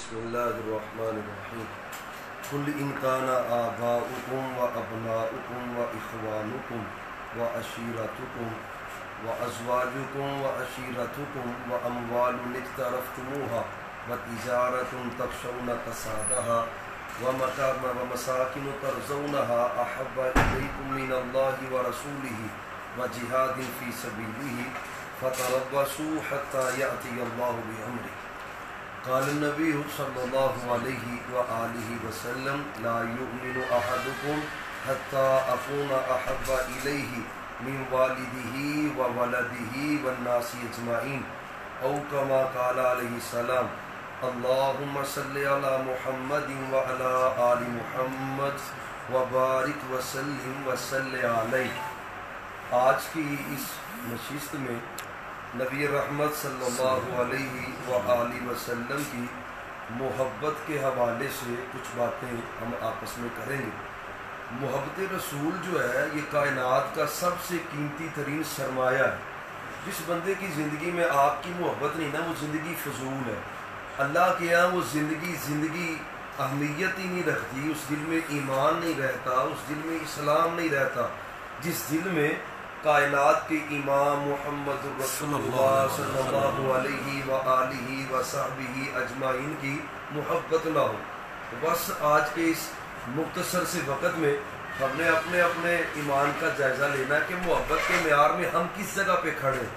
بسم اللہ الرحمن الرحیم قل ان کان آباؤکم و ابناؤکم و اخوانکم و عشیرتکم و ازواجکم و عشیرتکم و اموال اقترفتموها و تجارت تخشون کسادها و مساکن ترضونها احب الیکم من اللہ و رسولہ و جہاد فی سبیلہ فتربصوا حتی یأتی اللہ بأمرہ۔ قال النبی صلی اللہ علیہ وآلہ وسلم لا یؤمن احدکم حتی اکون احب الیہ من والدہ وولدہ والناس اجمعین او کما قال علیہ السلام اللہم صلی علی محمد وعلی آل محمد وبارک وسلم وصلی علیہ۔ آج کی اس نشست میں نبی رحمت صلی اللہ علیہ وآلہ وسلم کی محبت کے حوالے سے کچھ باتیں ہم آپس میں کریں گے۔ محبت رسول جو ہے یہ کائنات کا سب سے قیمتی ترین سرمایہ ہے۔ جس بندے کی زندگی میں آپ کی محبت نہیں نا، وہ زندگی فضول ہے۔ اللہ کے یہاں وہ زندگی اہمیت ہی نہیں رکھتی، اس دل میں ایمان نہیں رہتا، اس دل میں اسلام نہیں رہتا جس دل میں کائنات کے امام محمد رسول اللہ صلی اللہ علیہ وآلہ وصحبہ اجمعین کی محبت نہ ہو۔ تو بس آج کے اس مختصر سے وقت میں ہم نے اپنے ایمان کا جائزہ لینا ہے کہ محبت کے معیار میں ہم کس جگہ پہ کھڑے ہیں،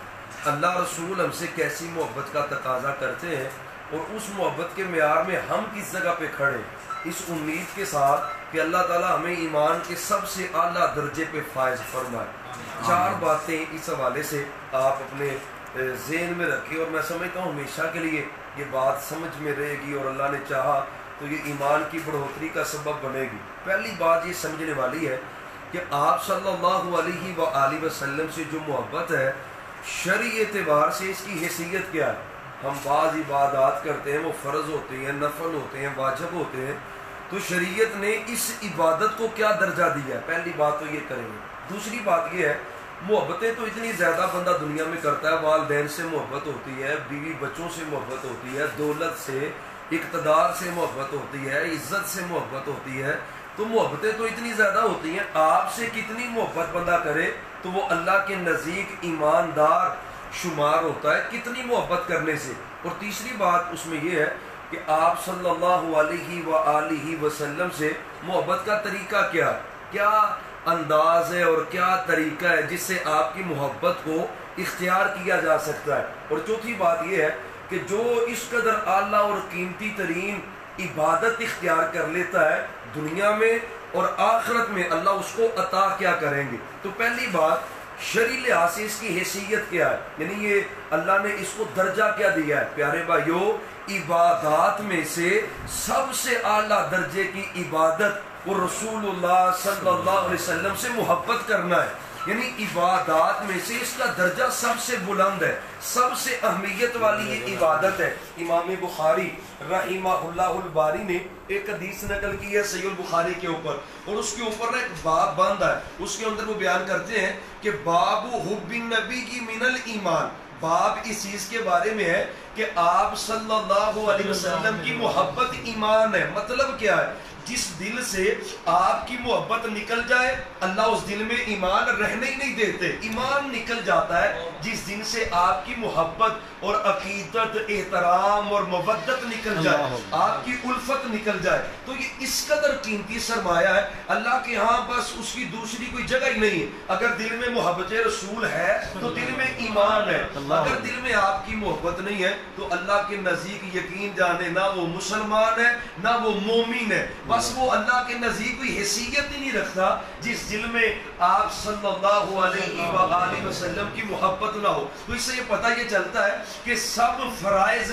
اللہ رسول ہم سے کیسی محبت کا تقاضا کرتے ہیں اور اس محبت کے معیار میں ہم کس جگہ پہ کھڑے ہیں، اس امید کے ساتھ کہ اللہ تعالیٰ ہمیں ایمان کے سب سے اعلیٰ درجے پہ فائز فرمائے۔ چار باتیں اس حوالے سے آپ اپنے ذہن میں رکھیں، اور میں سمجھتا ہوں ہمیشہ کے لیے یہ بات سمجھ میں رہے گی، اور اللہ نے چاہا تو یہ ایمان کی بڑھوتری کا سبب بنے گی۔ پہلی بات یہ سمجھنے والی ہے کہ آپ صلی اللہ علیہ وآلہ وسلم سے جو محبت ہے شرعی اعتبار سے اس کی حیثیت کیا ہے۔ ہم بعض عبادات کرتے ہیں، وہ فرض ہوتے ہیں، نفل ہوتے ہیں، واجب ہوتے ہیں، تو شریعت نے اس عبادت کو کیا درجہ دیا ہے، پہلی بات تو یہ کریں گے۔ دوسری بات یہ ہے محبتیں تو اتنی زیادہ بندہ دنیا میں کرتا ہے، والدین سے محبت ہوتی ہے، بیوی بچوں سے محبت ہوتی ہے، دولت سے، اقتدار سے محبت ہوتی ہے، عزت سے محبت ہوتی ہے، تو محبتیں تو اتنی زیادہ ہوتی ہیں۔ آپ سے کتنی محبت بندہ کرے تو وہ اللہ کے نزدیک ایماندار شمار ہوتا ہے، کتنی محبت کرنے سے۔ اور تیسری بات اس میں یہ ہے کہ آپ صلی اللہ علیہ وآلہ وسلم سے محبت کا طریقہ کیا انداز ہے اور کیا طریقہ ہے جس سے آپ کی محبت کو اختیار کیا جا سکتا ہے۔ اور چوتھی بات یہ ہے کہ جو اس قدر اعلیٰ اور قیمتی ترین عبادت اختیار کر لیتا ہے دنیا میں اور آخرت میں اللہ اس کو عطا کیا کریں گے۔ تو پہلی بات شرعی لحاظ سے اس کی حیثیت کیا ہے، یعنی یہ اللہ نے اس کو درجہ کیا دیا ہے۔ پیارے بھائیو، عبادات میں سے سب سے اعلیٰ درجے کی عبادت وہ رسول اللہ صلی اللہ علیہ وسلم سے محبت کرنا ہے، یعنی عبادات میں سے اس کا درجہ سب سے بلند ہے، سب سے اہمیت والی یہ عبادت ہے۔ امام بخاری رحمہ اللہ الباری نے ایک حدیث نقل کی ہے صحیح البخاری کے اوپر، اور اس کے اوپر ایک باب بند ہے، اس کے اندر وہ بیان کرتے ہیں کہ باب حب النبی کی من الایمان، باب اس چیز کے بارے میں ہے کہ آپ صلی اللہ علیہ وسلم کی محبت ایمان ہے۔ مطلب کیا ہے؟ جس دل سے آپ کی محبت نکل جائے اللہ اس دل میں ایمان رہنے ہی نہیں دیتے، ایمان نکل جاتا ہے۔ جس دن سے آپ کی محبت اور عقیدت، احترام اور مودت نکل جائے، آپ کی الفت نکل جائے، تو یہ اس قدر قیمتی سرمایہ ہے اللہ کے ہاں، بس اس کی دوسری کوئی جگہ ہی نہیں ہے۔ اگر دل میں محبت رسول ہے تو دل میں ایمان ہے، اگر دل میں آپ کی محبت نہیں ہے تو اللہ کے نزدیک یقین جانے نہ وہ مسلمان ہے نہ وہ مومن ہے، بس وہ اللہ کے نزدیک کوئی حیثیت ہی نہیں رکھتا جس دل میں آپ صلی اللہ علیہ وآلہ وسلم کی محبت نہ ہو۔ تو اس سے یہ پتہ یہ چلتا ہے کہ سب فرائض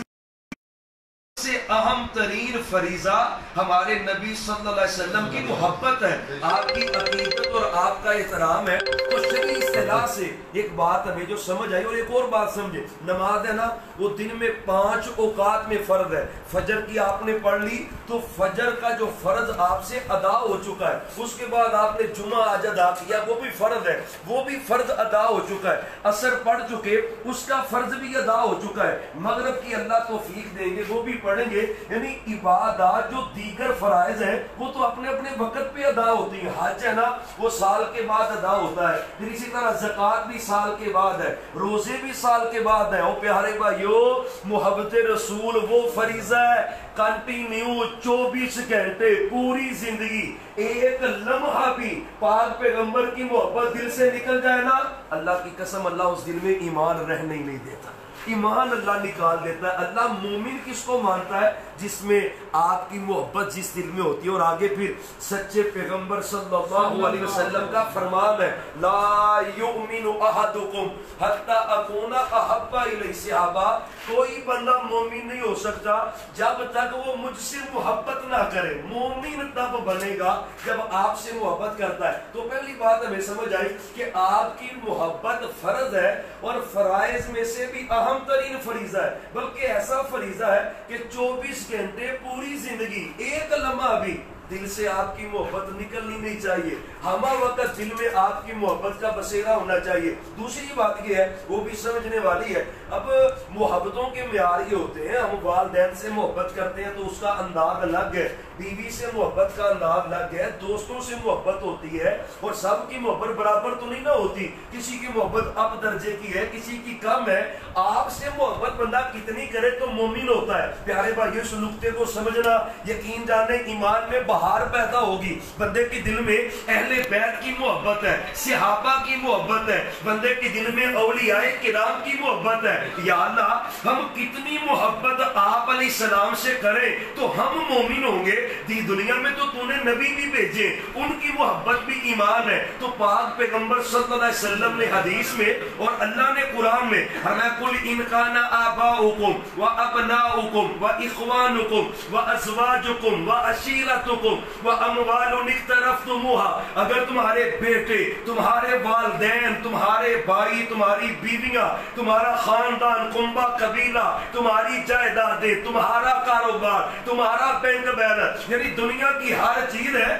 سے اہم ترین فریضہ ہمارے نبی صلی اللہ علیہ وسلم کی محبت ہے، آپ کی عقیدت اور آپ کا احترام ہے، تو شرعی اصطلاح سے ایک بات ہمیں جو سمجھ آئی، اور ایک اور بات سمجھے، نماز ہے نا وہ دن میں 5 اوقات میں فرض ہے۔ فجر کی آپ نے پڑھ لی تو فجر کا جو فرض آپ سے ادا ہو چکا ہے، اس کے بعد آپ نے جمعہ آج ادا کیا، وہ بھی فرض ہے، وہ بھی فرض ادا ہو چکا ہے۔ عصر پڑھ چکے، اس کا فرض بھی ادا ہو چکا ہے۔ مغرب کی اللہ توفیق دیں گے وہ بھی پڑھیں گے۔ یعنی عبادات جو دیگر فرائض ہیں وہ تو اپنے اپنے وقت پہ ادا ہوتی ہیں۔ حج ہے نا وہ سال کے بعد ادا ہوتا ہے، پھر اسی طرح زکوٰۃ بھی سال کے بعد ہے، روزے بھی سال کے بعد ہے۔ او پیارے بھائیو، محبت رسول وہ فریضہ ہے کنٹینیو 24 گھنٹے پوری زندگی، ایک لمحہ بھی پاک پیغمبر کی محبت دل سے نکل جائے نا، اللہ کی قسم اللہ اس دل میں ایمان رہنے ہی نہیں دیتا، ایمان اللہ نکال دیتا ہے۔ اللہ مومن کس کو مانتا ہے؟ جس میں آپ کی محبت جس دل میں ہوتی ہے۔ اور آگے پھر سچے پیغمبر صلی اللہ علیہ وسلم کا فرمان ہے، لا یؤمن احدکم حتی اکون احب الیہ، صحابہ کوئی بندہ مومن نہیں ہو سکتا جب تک وہ مجھ سے محبت نہ کرے۔ مومن تب بنے گا جب آپ سے محبت کرتا ہے۔ تو پہلی بات ہمیں سمجھ آئی کہ آپ کی محبت فرض ہے، اور فرائض میں سے بھی اہم ترین فریضہ ہے، بلکہ ایسا فریضہ ہے کہ 24 گھنٹے پوری زندگی ایک لمحہ بھی دل سے آپ کی محبت نکلنی نہیں چاہیے، ہمہ وقت دل میں آپ کی محبت کا بسیرا ہونا چاہیے۔ دوسری بات یہ ہے وہ بھی سمجھنے والی ہے، اب محبتوں کے معیار یہ ہوتے ہیں، ہم والدین سے محبت کرتے ہیں تو اس کا انداز الگ ہے، بیوی سے محبت کا انداز الگ ہے، دوستوں سے محبت ہوتی ہے، اور سب کی محبت برابر تو نہیں نہ ہوتی، کسی کی محبت اب درجے کی ہے، کسی کی کم ہے۔ آپ سے محبت بندہ کتنی کرے تو مومن ہوتا ہے۔ پیارے بھائی اس نقطے کو سمجھنا، یقین جانے ایمان میں بہار پیدا ہوگی، بندے کے دل میں اہل بیت کی محبت ہے، صحابہ کی محبت ہے، بندے کے دل میں اولیاء کرام کی محبت ہے۔ یا اللہ ہم کتنی محبت آپ علیہ السلام سے کریں تو ہم مومن ہوں گے۔ دی دنیا میں تو نے نبی بھی بھیجے، ان کی محبت بھی ایمان ہے۔ تو پاک پیغمبر صلی اللہ علیہ وسلم نے حدیث میں اور اللہ نے قرآن میں ہمیں قل ان کان آباؤکم و ابناؤکم و اخوانکم و ازواجکم و عشیرتکم و اموال اقترفتموها، اگر تمہارے بیٹے، تمہارے والدین، تمہارے بھائی، تمہاری بیویاں، تمہارا خاندان، کنبہ قبیلہ، تمہاری جائیدادیں، تمہارا کاروبار، تمہارا بینک بیلنس، یعنی دنیا کی ہر چیز ہے،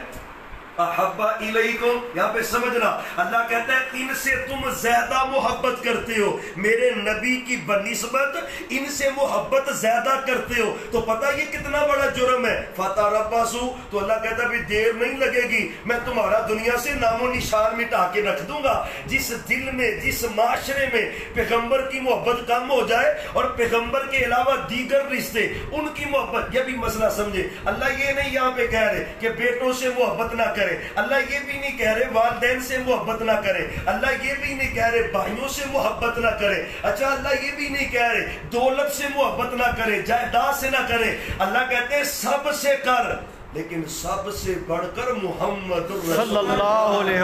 احب الیکم، یہاں پہ سمجھنا اللہ کہتا ہے ان سے تم زیادہ محبت کرتے ہو، میرے نبی کی بنسبت ان سے محبت زیادہ کرتے ہو، تو پتہ یہ کتنا بڑا جرم ہے۔ فتربصوا، تو اللہ کہتا ہے بھی دیر نہیں لگے گی، میں تمہارا دنیا سے نام و نشان مٹا کے رکھ دوں گا۔ جس دل میں، جس معاشرے میں پیغمبر کی محبت کم ہو جائے اور پیغمبر کے علاوہ دیگر رشتے ان کی محبت، یہ بھی مسئلہ سمجھے، اللہ یہ نہیں یہاں پہ کہہ رہے کہ بیٹوں سے محبت نہ کرے، اللہ یہ بھی نہیں کہہ رہے والدین سے محبت نہ کرے، اللہ یہ بھی نہیں کہہ رہے بھائیوں سے محبت نہ کرے، اچھا اللہ یہ بھی نہیں کہہ رہے دولت سے محبت نہ کرے، جائیداد سے نہ کرے، اللہ کہتے ہیں سب سے کر، لیکن سب سے بڑھ کر محمد صلی اللہ علیہ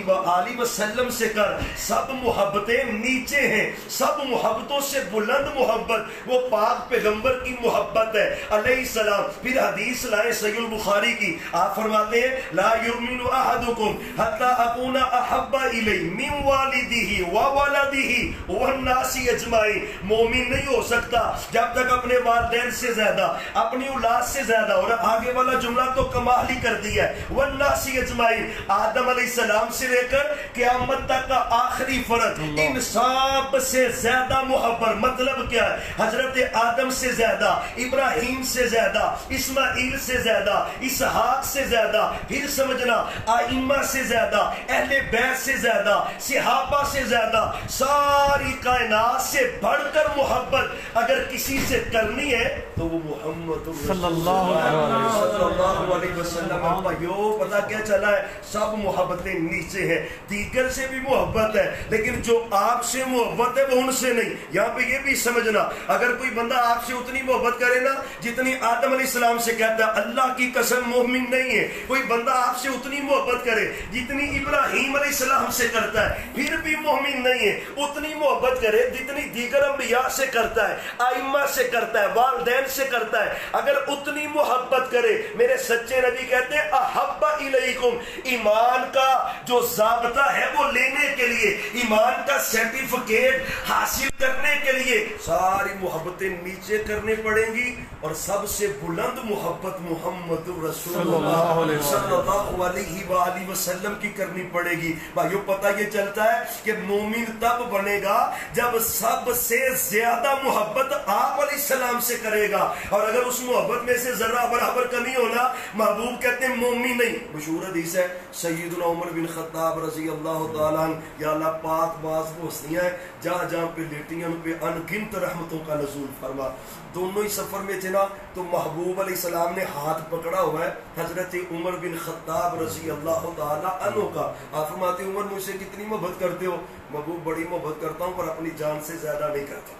وآلہ وسلم سے کر۔ سب محبتیں نیچے ہیں، سب محبتوں سے بلند محبت وہ پاک پیغمبر کی محبت ہے علیہ السلام۔ پھر حدیث لائے صحیح البخاری کی، آپ فرماتے ہیں لا یؤمن احدکم حتی اکون احب الیہ من والدہ وولدہ والناس اجمعین، مومن نہیں ہو سکتا جب تک اپنے والدین سے زیادہ، اپنی اولاد سے زیادہ، اور آگے والا جملہ تو کمال ہی کر دیا ہے والناس اجمعین، آدم علیہ السلام سے لے کر قیامت تک کا آخری فرد، ان سب سے زیادہ محبت۔ مطلب کیا ہے؟ حضرت آدم سے زیادہ، ابراہیم سے زیادہ، اسماعیل سے زیادہ، اسحاق سے زیادہ، پھر سمجھنا ائمہ سے زیادہ، اہل بیت سے زیادہ، صحابہ سے زیادہ، ساری کائنات سے بڑھ کر محبت اگر کسی سے کرنی ہے تو وہ محمد صلی اللہ علیہ وسلم۔ پتا کیا چلا ہے؟ سب محبتیں نیچے ہیں، دیگر سے بھی محبت ہے لیکن جو آپ سے محبت ہے وہ ان سے نہیں۔ یہاں پہ یہ بھی سمجھنا اگر کوئی بندہ آپ سے اتنی محبت کرے نا جتنی آدم علیہ السلام سے کہتا ہے، اللہ کی قسم مومن نہیں ہے۔ کوئی بندہ آپ سے اتنی محبت کرے جتنی ابراہیم علیہ السلام سے کرتا ہے پھر بھی مومن نہیں ہے۔ اتنی محبت کرے جتنی دیگر انبیاء سے کرتا ہے، ائمہ سے کرتا ہے، والدین سے کرتا ہے، اگر اتنی محبت کرے. میرے سچے نبی کہتے ہیں احب الیکم، ایمان کا جو ضابطہ ہے وہ لینے کے لیے، ایمان کا سرٹیفکیٹ حاصل کرنے کے لیے ساری محبتیں نیچے کرنی پڑیں گی، اور سب سے بلند محبت محمد رسول اللہ صلی اللہ علیہ وآلہ وسلم کی کرنی پڑے گی. بھائیو پتہ یہ چلتا ہے کہ مومن تب بنے گا جب سب سے زیادہ محبت آپ علیہ السلام سے کرے گا، اور اگر اس محبت میں سے ذرہ برابر کمی ہونا، محبوب کہتے ہیں مومن نہیں. مشہور حدیث ہے سیدنا عمر بن خطاب رضی اللہ تعالیٰ عنہ، یا اللہ پاک باز وہ ہستیاں ہیں جہاں جہاں پہ لیٹی ہیں ان پہ انگنت رحمتوں کا نزول فرما. دونوں ہی سفر میں تھے نا، تو محبوب علیہ السلام نے ہاتھ پکڑا ہوا ہے حضرت عمر بن خطاب رضی اللہ تعالیٰ عنہ کا. آپ فرماتے عمر مجھ سے کتنی محبت کرتے ہو؟ محبوب بڑی محبت کرتا ہوں پر اپنی جان سے زیادہ نہیں کرتا.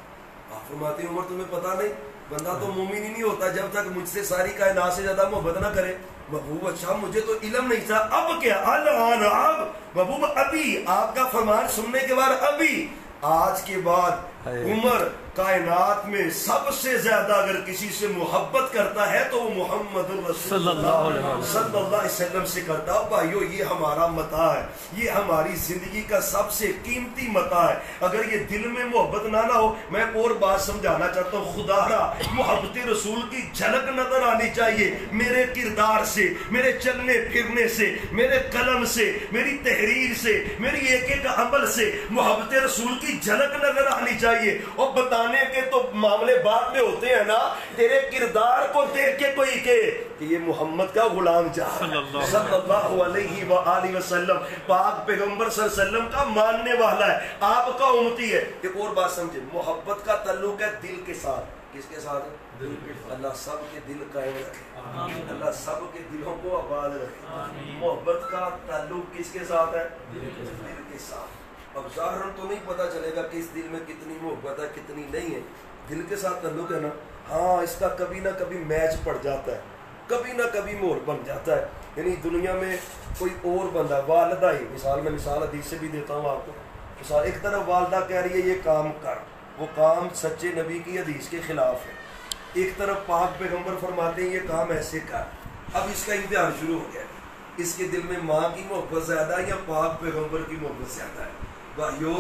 آپ فرماتے عمر تمہیں پتا نہیں، بندہ تو مومن ہی نہیں ہوتا جب تک مجھ سے ساری کائنات سے زیادہ محبت نہ کرے. محبوب اچھا مجھے تو علم نہیں تھا، اب کیا؟ الان اب محبوب ابھی آپ کا فرمان سننے کے بعد ابھی آج کے بعد عمر کائنات میں سب سے زیادہ اگر کسی سے محبت کرتا ہے تو وہ محمد رسول اللہ صلی اللہ علیہ وسلم سے کرتا ہے. بھائیو یہ ہمارا متاع ہے، یہ ہماری زندگی کا سب سے قیمتی متاع ہے. اگر یہ دل میں محبت نہ ہو، میں اور بات سمجھانا چاہتا ہوں، خدا را محبت رسول کی جھلک نظر آنی چاہیے میرے کردار سے، میرے چلنے پھرنے سے، میرے قلم سے، میری تحریر سے، میری ایک ایک عمل سے محبت رسول کی جھلک نظر آنی چاہیے. اور بتانے کے تو معاملے بعد میں ہوتے ہیں نا، تیرے کردار کو دیکھ کے کوئی کہے کہ یہ محمد کا غلام صلی اللہ علیہ وآلہ وسلم، پاک پیغمبر صلی اللہ علیہ وسلم کا ماننے والا ہے، آپ کا امتی ہے. ایک اور بات سمجھے، محبت کا تعلق ہے دل کے ساتھ. کس کے ساتھ ہے؟ اللہ سب کے دل قائم رکھے، اللہ سب کے دلوں کو آباد رکھے. محبت کا تعلق کس کے ساتھ ہے؟ دل کے ساتھ. اب ظاہر تو نہیں پتا چلے گا کہ اس دل میں کتنی محبت ہے کتنی نہیں ہے. دل کے ساتھ تعلق ہے نا، ہاں اس کا کبھی نہ کبھی میچ پڑ جاتا ہے، کبھی نہ کبھی مور بن جاتا ہے. یعنی دنیا میں کوئی اور بندہ، والدہ ہی میں مثال حدیث سے بھی دیتا ہوں آپ کو. مثال ایک طرف والدہ کہہ رہی ہے یہ کام کر، وہ کام سچے نبی کی حدیث کے خلاف ہے. ایک طرف پاک پیغمبر فرماتے ہیں یہ کام ایسے کر. اب اس کا امتحان شروع ہو گیا، اس کے دل میں ماں کی محبت زیادہ ہے یا پاک پیغمبر کی محبت زیادہ ہے؟ بھائیو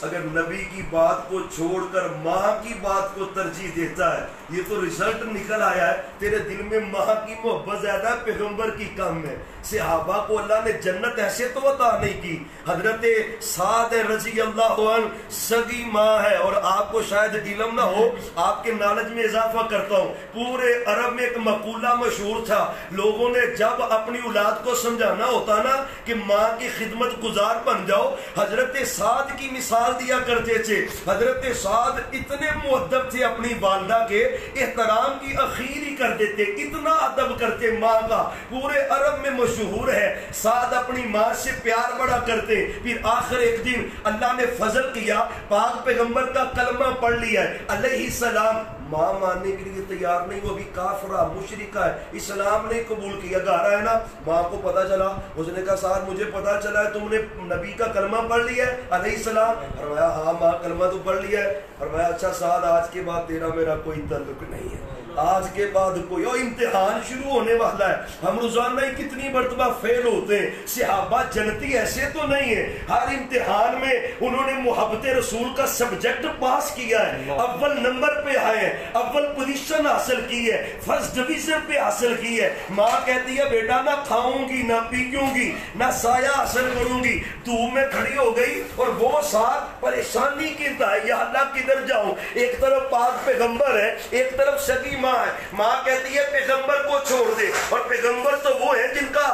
اگر نبی کی بات کو چھوڑ کر ماں کی بات کو ترجیح دیتا ہے، یہ تو رزلٹ نکل آیا ہے، تیرے دل میں ماں کی محبت زیادہ ہے، پیغمبر کی کم ہے. صحابہ کو اللہ نے جنت ایسے تو عطا نہیں کی. حضرت سعد رضی اللہ عنہ سگی ماں ہے، اور آپ کو شاید علم نہ ہو، آپ کے نالج میں اضافہ کرتا ہوں. پورے عرب میں ایک مقولہ مشہور تھا، لوگوں نے جب اپنی اولاد کو سمجھانا ہوتا نا کہ ماں کی خدمت گزار بن جاؤ، حضرت سعد کی مثال دیا کرتے تھے. حضرت سعد اتنے مؤدب تھے اپنی والدہ کے، احترام کی اخیر ہی کر دیتے، اتنا ادب کرتے ماں کا. پورے عرب میں مشہور ہے سعد اپنی ماں سے پیار بڑا کرتے. پھر آخر ایک دن اللہ نے فضل کیا، پاک پیغمبر کا کلمہ پڑھ لیا ہے علیہ السلام. ماں ماننے کے لیے تیار نہیں، وہ ابھی کافرہ مشرکہ ہے، اسلام نہیں قبول کیا. گھر آیا نا، ماں کو پتا چلا، اس نے کہا سعد مجھے پتا چلا ہے تم نے نبی کا کلمہ پڑھ لیا ہے علیہ السلام. فرمایا ہاں ماں کلمہ تو پڑھ لیا ہے. فرمایا اچھا سعد آج کے بعد تیرا میرا کوئی تعلق نہیں ہے، آج کے بعد کوئی. اور امتحان شروع ہونے والا ہے. ہم روزانہ ہی کتنی مرتبہ فیل ہوتے ہیں. صحابہ جنتی ایسے تو نہیں ہے، ہر امتحان میں انہوں نے محبت رسول کا سبجیکٹ پاس کیا ہے، اول نمبر پہ آئے ہیں، اول پوزیشن حاصل کی ہے، فرسٹ ڈویژن پہ حاصل کی ہے. ماں کہتی ہے بیٹا نہ کھاؤں گی نہ پیوں گی نہ سایہ حاصل کروں گی. دھوپ میں کھڑی ہو گئی اور وہ ساتھ پریشانی کی ہے، یا اللہ کدھر جاؤں. ایک طرف پاک پیغمبر ہے، ایک طرف سگی ماں ہے. ماں کہتی ہے پیغمبر کو چھوڑ دے، اور پیغمبر تو وہ ہے جن کا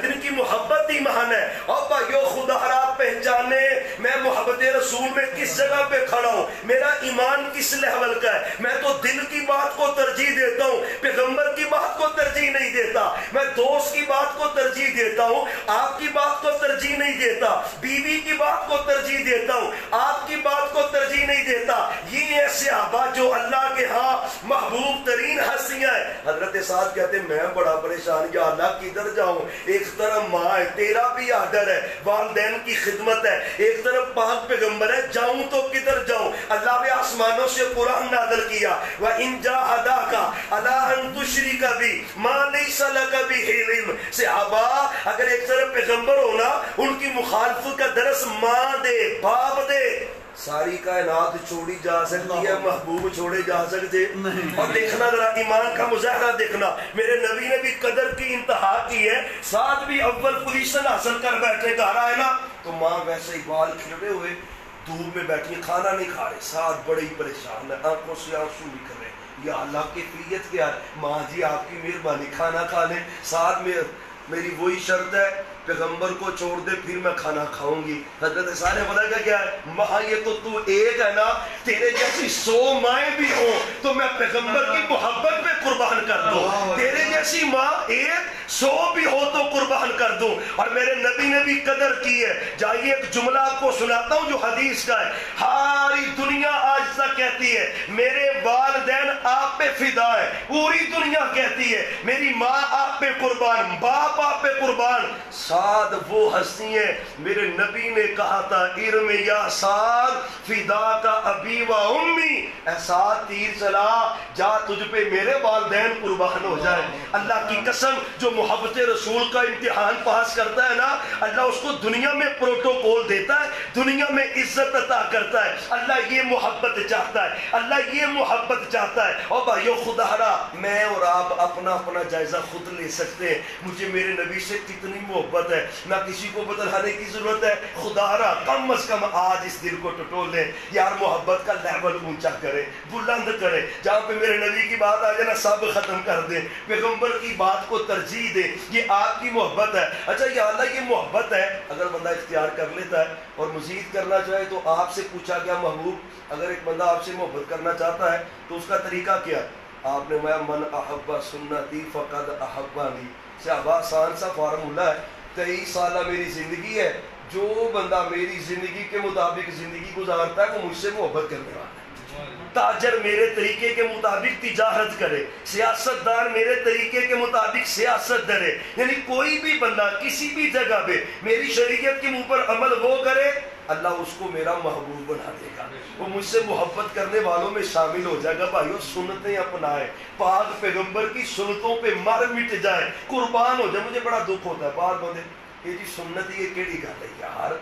جن کی محبت ایمان ہے. اور بھائیو خدا را پہچانے میں محبت رسول میں کس جگہ پہ کھڑا ہوں، میرا ایمان کس لیول کا ہے. میں تو دل کی بات کو ترجیح دیتا ہوں، پیغمبر کی بات کو ترجیح نہیں دیتا. میں دوست کی بات کو ترجیح دیتا ہوں، آپ کی بات کو ترجیح نہیں دیتا. بیوی کی بات کو ترجیح دیتا ہوں، آپ کی بات کو ترجیح نہیں دیتا. یہ ہے صحابہ جو اللہ کے ہاں محبوب ترین ہستیاں ہیں. حضرت سعد کہتے ہیں میں بڑا پریشان، یا اللہ کدھر جاؤں. ایک طرف ماں ہے، تیرا بھی آڈر ہے، والدین کی خدمت ہے، ایک طرف پاک پیغمبر ہے، جاؤں تو کدھر جاؤں. اللہ نے آسمانوں سے قرآن نازل کیا، وَإِن جَاهَدَاكَ عَلَىٰ ان تشرک بی ما لیس لک بہ علم. صحابہ اگر ایک طرف پیغمبر ہونا ان کی مخالفت کا درس ماں دے باپ دے. ساری کائنات چھوڑی جا سکتی ہے، محبوب چھوڑے جا سکتے. اور دیکھنا ذرا ایمان کا مظاہرہ دیکھنا، میرے نبی نے بھی قدر کی انتہا کی ہے، ساتھ بھی اول پوزیشن حاصل کر بیٹھے. گھر آئے نا تو ماں ویسے ہی بال کھلے ہوئے دھوپ میں بیٹھی، کھانا نہیں کھا رہے، ساتھ بڑے ہی پریشان ہے، آنکھوں سے آنسو نکل رہے. یا اللہ کی کیفیت کیا ہے؟ ماں جی آپ کی مہربانی، کھانا کھا لیں. ساتھ میں میری وہی شرط ہے پیغمبر کو چھوڑ دے پھر میں کھانا کھاؤں گی. حضرت صالح پتہ کا کیا ہے؟ ماں یہ تو ایک ہے نا، تیرے جیسی 100 مائیں بھی ہوں تو میں پیغمبر کی محبت پہ قربان کر دوں. تیرے جیسی ماں 100 بھی ہو تو قربان کر دوں. اور میرے نبی نے بھی قدر کی ہے. جائیے ایک جملہ آپ کو سناتا ہوں جو حدیث کا ہے. ساری دنیا آج تک کہتی ہے میرے والدین آپ پہ فدا ہے، پوری دنیا کہتی ہے میری ماں آپ پہ قربان، باپ آپ پہ قربان. سعد وہ ہستی ہیں، میرے نبی نے کہا تھا ارم یا سعد فدا کا ابی و امی. اے سعد تیر چلا، جا تجھ پہ میرے والدین قربان ہو جائیں. اللہ کی قسم جو محبت رسول کا امتحان پاس کرتا ہے نا، اللہ اس کو دنیا میں پروٹوکول دیتا ہے، دنیا میں عزت عطا کرتا ہے. اللہ یہ محبت چاہتا ہے، اللہ یہ محبت چاہتا ہے. اور بھائیو خدا را میں اور آپ اپنا اپنا جائزہ خود لے سکتے ہیں. مجھے میرے نبی سے کتنی محبت ہے، نہ کسی کو بتلانے کی ضرورت ہے. خدا را کم از کم آج اس دل کو ٹٹول لیں یار، محبت کا لیول اونچا کرے، بلند کرے. جہاں پہ میرے نبی کی بات آ جائے نا سب ختم کر دیں، پیغمبر کی بات کو ترجیح دیں. یہ آپ کی محبت ہے. اچھا یا اللہ یہ محبت ہے، اگر بندہ اختیار کر لیتا ہے اور مزید کرنا چاہے تو آپ سے پوچھا گیا محبوب اگر ایک بندہ آپ سے محبت کرنا چاہتا ہے تو اس کا طریقہ کیا؟ آپ نے میں من احب سنتی فقد احبانی. صحابہ آسان سا فارمولہ ہے. 23 سالہ میری زندگی ہے، جو بندہ میری زندگی کے مطابق زندگی گزارتا ہے وہ مجھ سے محبت کرنے والا ہے. تاجر میرے طریقے کے مطابق تجارت کرے، سیاست دار میرے طریقے کے مطابق سیاست درے. یعنی کوئی بھی بندہ کسی بھی جگہ پہ میری شریعت کے منہ پر عمل وہ کرے، اللہ اس کو میرا محبوب بنا دے گا، وہ مجھ سے محبت کرنے والوں میں شامل ہو جائے گا. بھائیو سنتیں اپنائے، پاک پیغمبر کی سنتوں پہ مر مٹ جائے، قربان ہو جائے. مجھے بڑا دکھ ہوتا ہے بات بولے یہ جی سنت یہ کیڑی گل ہے یار.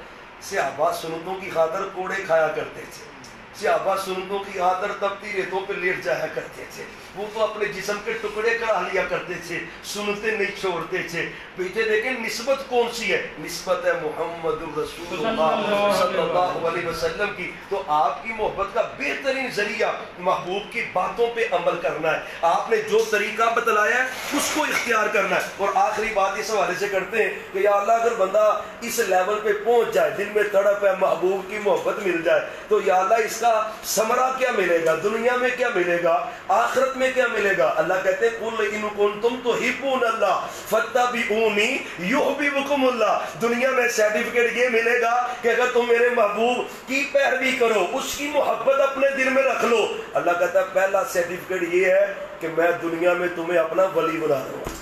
صحابہ سنتوں کی خاطر کوڑے کھایا کرتے تھے، صحابہ سنتوں کی خاطر تپتی ریتوں پہ لیٹ جایا کرتے تھے، وہ تو اپنے جسم کے ٹکڑے کرا لیا کرتے تھے، سنتے نہیں چھوڑتے تھے. بیٹے دیکھیں نسبت کون سی ہے؟ نسبت ہے محمد رسول اللہ صلی اللہ علیہ وسلم کی. تو آپ کی محبت کا بہترین ذریعہ محبوب کی باتوں پہ عمل کرنا ہے. آپ نے جو طریقہ بتلایا ہے اس کو اختیار کرنا ہے. اور آخری بات اس حوالے سے کرتے ہیں کہ یا اللہ اگر بندہ اس لیول پہ پہنچ جائے، دل میں تڑپ ہے، محبوب کی محبت مل جائے، تو یا اللہ اس کا ثمرہ کیا ملے گا، دنیا میں کیا ملے گا، آخرت میں کیا ملے گا. اللہ کہتے ہیں قُلْ إِن كُنتُمْ تُحِبُّونَ اللَّهَ فَاتَّبِعُونِي يُحْبِبْكُمُ اللَّهُ. دنیا میں سرٹیفکیٹ یہ ملے گا کہ اگر تم میرے محبوب کی پیروی کرو، اس کی محبت اپنے دل میں رکھ لو. اللہ کہتا ہے پہلا سرٹیفکیٹ یہ ہے کہ میں دنیا میں تمہیں اپنا ولی بنا رہا ہوں،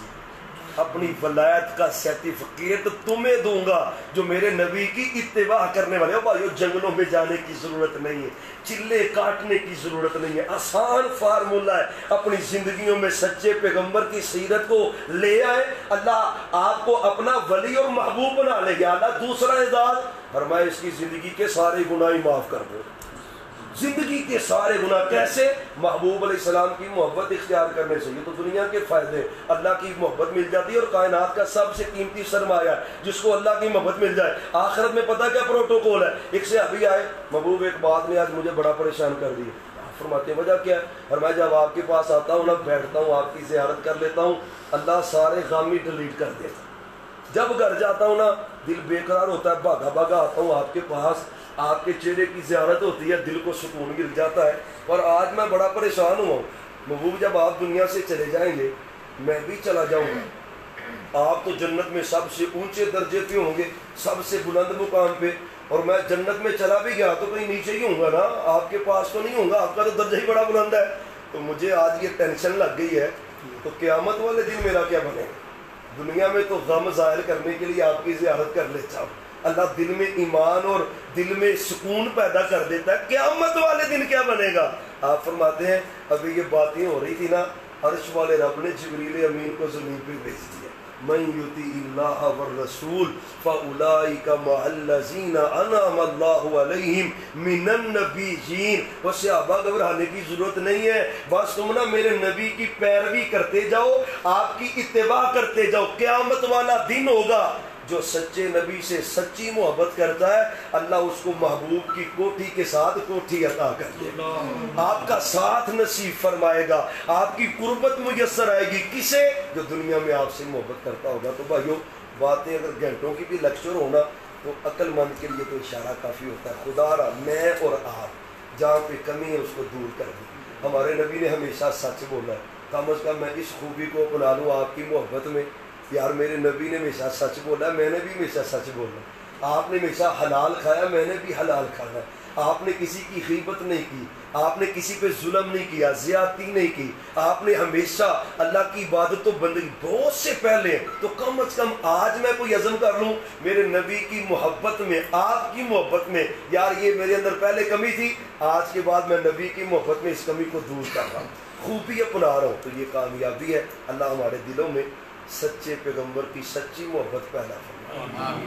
اپنی ولایت کا سرٹیفکیٹ تمہیں دوں گا جو میرے نبی کی اتباع کرنے والے. بھائیو جنگلوں میں جانے کی ضرورت نہیں ہے، چلے کاٹنے کی ضرورت نہیں ہے، آسان فارمولہ ہے. اپنی زندگیوں میں سچے پیغمبر کی سیرت کو لے آئے، اللہ آپ کو اپنا ولی اور محبوب بنا لے گا. اللہ دوسرا اعزاز فرمائے اس کی زندگی کے سارے گناہ معاف کر دو. زندگی کے سارے گناہ کیسے؟ محبوب علیہ السلام کی محبت اختیار کرنے سے. یہ تو دنیا کے فائدے، اللہ کی محبت مل جاتی ہے اور کائنات کا سب سے قیمتی سرمایہ ہے جس کو اللہ کی محبت مل جائے. آخرت میں پتہ کیا پروٹوکول ہے؟ ایک سے ابھی آئے محبوب ایک بات نے آج مجھے بڑا پریشان کر دی. فرماتے ہیں وجہ کیا ہے؟ فرمایا جب آپ کے پاس آتا ہوں نا، بیٹھتا ہوں، آپ کی زیارت کر لیتا ہوں، اللہ سارے غم ہی ڈیلیٹ کر دیتا. جب گھر جاتا ہوں نا دل بے قرار ہوتا ہے، بھاگا بھاگا آتا ہوں آپ کے پاس، آپ کے چہرے کی زیارت ہوتی ہے، دل کو سکون مل جاتا ہے. اور آج میں بڑا پریشان ہوا ہوں. محبوب جب آپ دنیا سے چلے جائیں گے میں بھی چلا جاؤں گا. آپ تو جنت میں سب سے اونچے درجے پہ ہوں گے، سب سے بلند مقام پہ، اور میں جنت میں چلا بھی گیا تو کہیں نیچے ہی ہوں گا نا، آپ کے پاس تو نہیں ہوں گا، آپ کا تو درجہ ہی بڑا بلند ہے. تو مجھے آج یہ ٹینشن لگ گئی ہے تو قیامت والے دن میرا کیا بنے گا؟ دنیا میں تو غم ظاہر کرنے کے لیے آپ کی زیارت کر لیتا ہوں، اللہ دل میں ایمان اور دل میں سکون پیدا کر دیتا ہے. قیامت والے دن کیا بنے گا؟ آپ فرماتے ہیں ابھی یہ باتیں ہو رہی تھی نا عرش والے رب نے جبریل امین کو زمین پہ بھیج دیا، من یطیع اللہ والرسول فاولئک مع الذین انعم اللہ علیہم من النبیین۔ وہ صحابہ گھبرانے کی ضرورت نہیں ہے، بس تم نا میرے نبی کی پیروی کرتے جاؤ، آپ کی اتباع کرتے جاؤ۔ قیامت والا دن ہوگا، جو سچے نبی سے سچی محبت کرتا ہے اللہ اس کو محبوب کی کوٹھی کے ساتھ کوٹھی عطا کر دے گا، آپ کا ساتھ نصیب فرمائے گا، آپ کی قربت میسر آئے گی۔ کسے؟ جو دنیا میں آپ سے محبت کرتا ہوگا۔ تو بھائیو، باتیں اگر گھنٹوں کی بھی لیکچر ہونا تو عقل مند کے لیے تو اشارہ کافی ہوتا ہے۔ خدا را میں اور آپ جہاں پہ کمی ہے اس کو دور کر دیں۔ ہمارے نبی نے ہمیشہ سچ بولا ہے، کم از کم میں اس خوبی کو اپنا لوں آپ کی محبت میں، یار میرے نبی نے ہمیشہ سچ بولا، میں نے بھی ہمیشہ سچ بولا۔ آپ نے ہمیشہ حلال کھایا، میں نے بھی حلال کھانا ہے۔ آپ نے کسی کی غیبت نہیں کی، آپ نے کسی پہ ظلم نہیں کیا، زیادتی نہیں کی، آپ نے ہمیشہ اللہ کی عبادت و بندگی بہت سے پہلے، تو کم از کم آج میں کوئی عزم کر لوں میرے نبی کی محبت میں، آپ کی محبت میں، یار یہ میرے اندر پہلے کمی تھی، آج کے بعد میں نبی کی محبت میں اس کمی کو دور کر رہا ہوں، خوبی اپنا رہا ہوں، تو یہ کامیابی ہے۔ اللہ ہمارے دلوں میں سچے پیغمبر کی سچی محبت پیدا فرمائے۔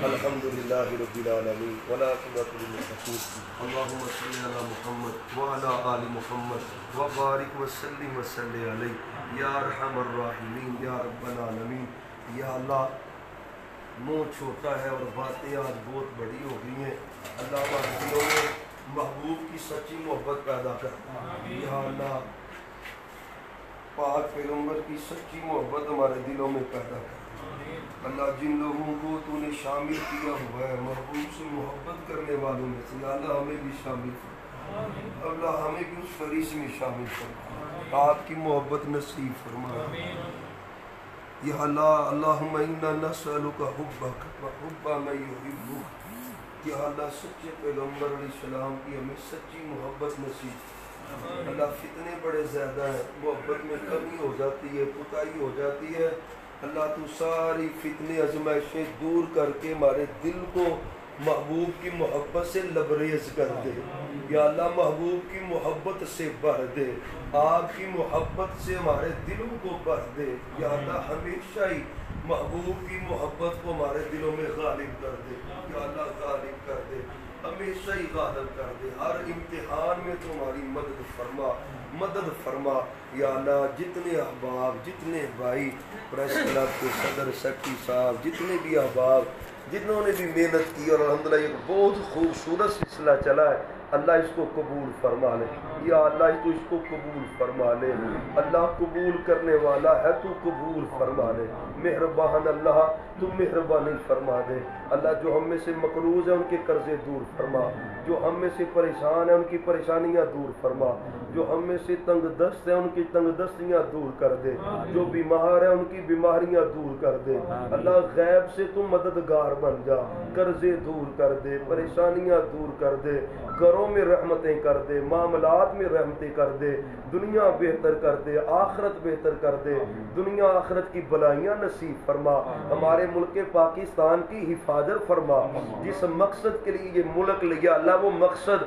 الحمدللہ رب العالمین والعاقبۃ للمتقین۔ اللہم صلی علی محمد وعلی آل محمد وبارک وسلم وصلی علیہ یا ارحم الراحمین یا رب العالمین۔ یا اللہ، منہ چھوٹا ہے اور باتیں آج بہت بڑی ہو گئی ہیں، اللہ ہمارے دلوں میں محبوب کی سچی محبت پیدا کر۔ یا اللہ، پاک پیغمبر کی سچی محبت ہمارے دلوں میں پیدا کر۔ اللہ، جن لوگوں کو تو نے شامل کیا ہوا ہے محبوب سے محبت کرنے والوں میں سے، اللہ ہمیں بھی شامل کر، اللہ ہمیں بھی اس فریض میں شامل کر، آپ کی محبت نصیب فرما۔ یا اللہ، اللہم انا نسألک حبک وحب من یحبک۔ یا اللہ، سچے پیغمبر علیہ السلام کی ہمیں سچی محبت نصیب۔ اللہ، فتنے بڑے زیادہ ہیں، محبت میں کمی ہو جاتی ہے، کوتاہی ہو جاتی ہے، اللہ تو ساری فتنے آزمائشیں دور کر کے ہمارے دل کو محبوب کی محبت سے لبریز کر دے۔ یا اللہ، محبوب کی محبت سے بھر دے، آپ کی محبت سے ہمارے دلوں کو بھر دے۔ یا اللہ، ہمیشہ ہی محبوب کی محبت کو ہمارے دلوں میں غالب کر دے۔ یا اللہ، غالب کر دے، ہمیشہ ہی غالب کر دے، ہر امتحان میں تمہاری مدد فرما، مدد فرما۔ یا اللہ، جتنے احباب، جتنے بھائی پریس کلب کے صدر سیکٹری صاحب، جتنے بھی احباب جنہوں نے بھی محنت کی اور الحمدللہ ایک بہت خوبصورت سلسلہ چلا ہے، اللہ اس کو قبول فرما لے۔ یا اللہ، تو اس کو قبول فرما لے، اللہ قبول کرنے والا ہے، تو قبول فرما لے۔ مہربان اللہ، تو مہربانی فرما دے۔ اللہ، جو ہم میں سے مقروض ہیں ان کے قرضے دور فرما، جو ہم میں سے پریشان ہیں ان کی پریشانیاں دور فرما، جو ہم میں سے تنگ دست ہیں ان کی تنگ دستیاں دور کر دے، جو بیمار ہیں ان کی بیماریاں دور کر دے۔ اللہ، غیب سے تو مددگار بن جا، قرضے دور کر دے، پریشانیاں دور کر دے، گھروں میں رحمتیں کر دے، معاملات میں رحمتیں کر دے، دنیا بہتر کر دے، آخرت بہتر کر دے، دنیا آخرت کی بلائیاں نصیب فرما، ہمارے ملک پاکستان کی حفاظت فرما، جس مقصد کے لیے یہ ملک لیا اللہ وہ مقصد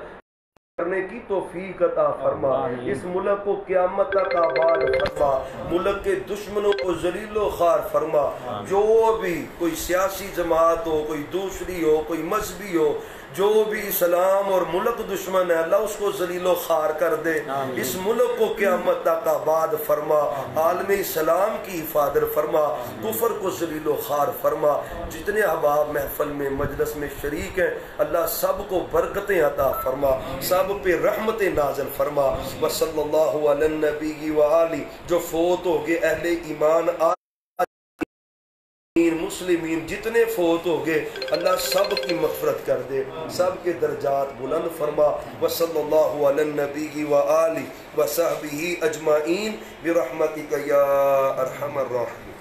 کرنے کی توفیق عطا فرما، اس ملک کو قیامت تک آباد فرما، ملک کے دشمنوں کو ذلیل و خوار فرما، جو بھی کوئی سیاسی جماعت ہو، کوئی دوسری ہو، کوئی مذہبی ہو، جو بھی اسلام اور ملک دشمن ہے اللہ اس کو ذلیل و خوار کر دے، اس ملک کو قیامت تک آباد فرما، عالم اسلام کی حفاظت فرما، کفر کو ذلیل و خوار فرما۔ جتنے احباب محفل میں مجلس میں شریک ہیں اللہ سب کو برکتیں عطا فرما، سب پہ رحمتیں نازل فرما۔ وصلی اللہ علی النبی وآلہ، جو فوت ہو گئے اہل ایمان مسلمین جتنے فوت ہو گئے اللہ سب کی مغفرت کر دے، سب کے درجات بلند فرما۔ وصلی اللہ علی النبی وآلہ وصحبہ اجمعین برحمتک یا ارحم الراحمین۔